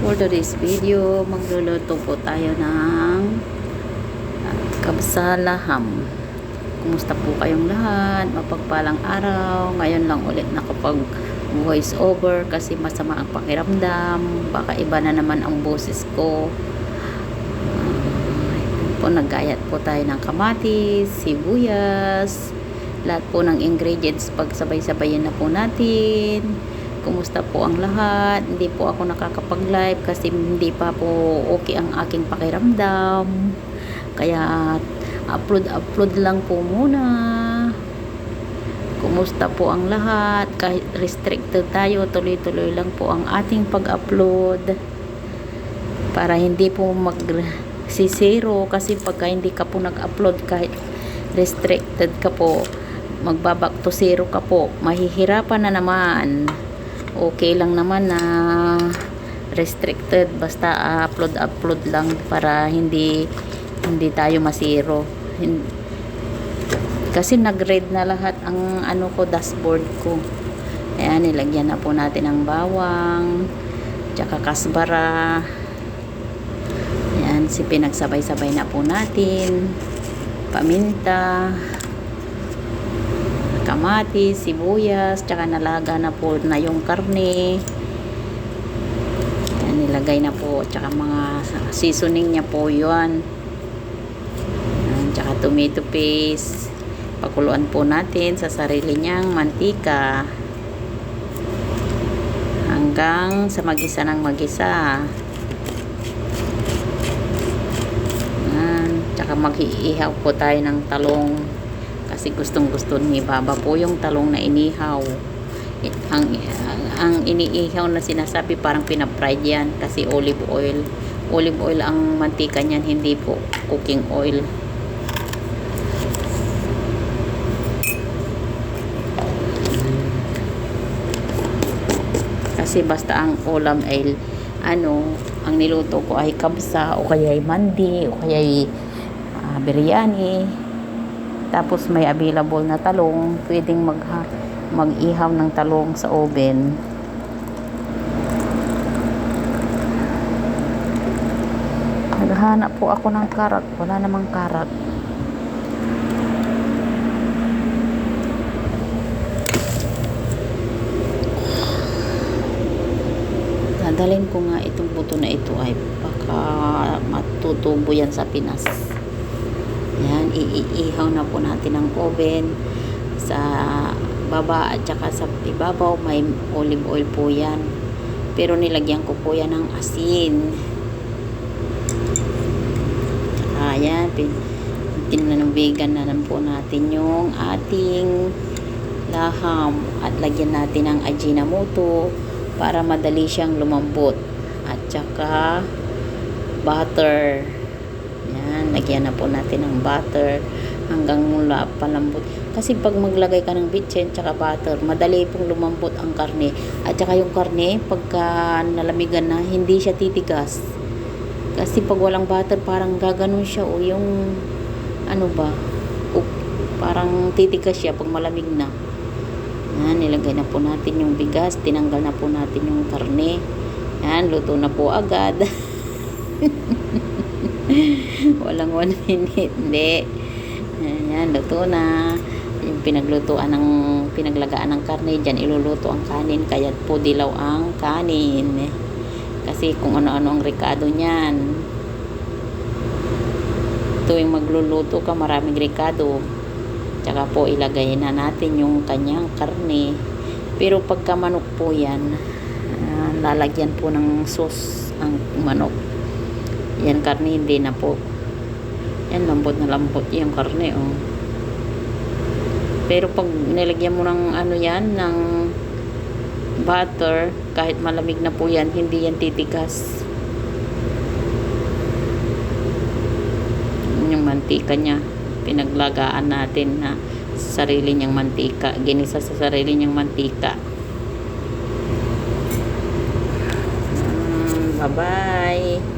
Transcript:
For today's video, magluluto po tayo ng kabsalaham. Kumusta po kayong lahat? Mapagpalang araw. Ngayon lang ulit nakapag voice over kasi masama ang pakiramdam. Baka iba na naman ang boses ko. Naggayat po tayo ng kamatis, sibuyas, lahat po ng ingredients pagsabay-sabayin na po natin. Kumusta po ang lahat? Hindi po ako nakakapag-live kasi hindi pa po okay ang aking pakiramdam. Kaya upload lang po muna. Kumusta po ang lahat? Kahit restricted tayo, tuloy-tuloy lang po ang ating pag-upload. Para hindi po magsisiro kasi pagka hindi ka po nag-upload kahit restricted ka po, magbaback to zero ka po. Mahihirapan na naman. Okay lang naman na restricted basta upload lang para hindi tayo masiro. Kasi nag-red na lahat ang dashboard ko. Ayan, nilagyan na po natin ng bawang tsaka kasbara. Ayan, pinagsabay-sabay na po natin. Paminta, kamatis, sibuyas, tsaka nalaga na po na yung karne. Ayan, nilagay na po, tsaka mga seasoning niya po yun. Ayan, tsaka tomato paste. Pakuluan po natin sa sarili niyang mantika hanggang sa magisa ng magisa. Ayan, tsaka mag-iihaw po tayo ng talong. Kasi gustong-gusto ni Baba po yung talong na inihaw. Ang iniihaw na sinasabi parang pinapried yan kasi olive oil. Olive oil ang mantika niyan, hindi po cooking oil. Kasi basta ang ulam ay ang niluto ko ay kabsa o kaya ay mandi o kaya ay biryani. Tapos may available na talong, pwedeng mag-ihaw ng talong sa oven. Naghahanap po ako ng karat, wala namang karat. Dadalhin ko nga itong buto na ito ay baka matutubo yan sa Pinas. Yan, iihaw na po natin ang oven sa baba at saka sa ibabaw may olive oil po yan, pero nilagyan ko po yan ng asin. Ayan, tinanong-vegan na lang po natin yung ating laham at lagyan natin ng Ajinomoto para madali siyang lumambot at saka butter. Yan, lagyan na po natin ng butter hanggang mula palambot. Kasi pag maglagay ka ng bitchin tsaka butter, madali pong lumambot ang karne. At saka yung karne, pagka nalamigan na, hindi siya titigas. Kasi pag walang butter, parang gaganon siya o yung parang titigas siya pag malamig na. Yan, nilagay na po natin yung bigas, tinanggal na po natin yung karne. Yan, luto na po agad. Walang 1 minute, hindi. Ayan, luto na. Yung pinaglagaan ng karne, dyan iluluto ang kanin, kaya po dilaw ang kanin. Kasi kung ano-ano ang rekado niyan. Tuwing magluluto ka, maraming rekado. Tsaka po ilagay na natin yung kanyang karne. Pero pagka manok po yan, lalagyan po ng sauce ang manok. Yan, karne hindi na po. Yan, lambot na lambot yung karne, oh. Pero pag nilagyan mo ng ng butter, kahit malamig na po yan, hindi yan titigas. Yung mantika niya, pinaglagaan natin na sarili niyang mantika, ginisa sa sarili niyang mantika. Bye-bye.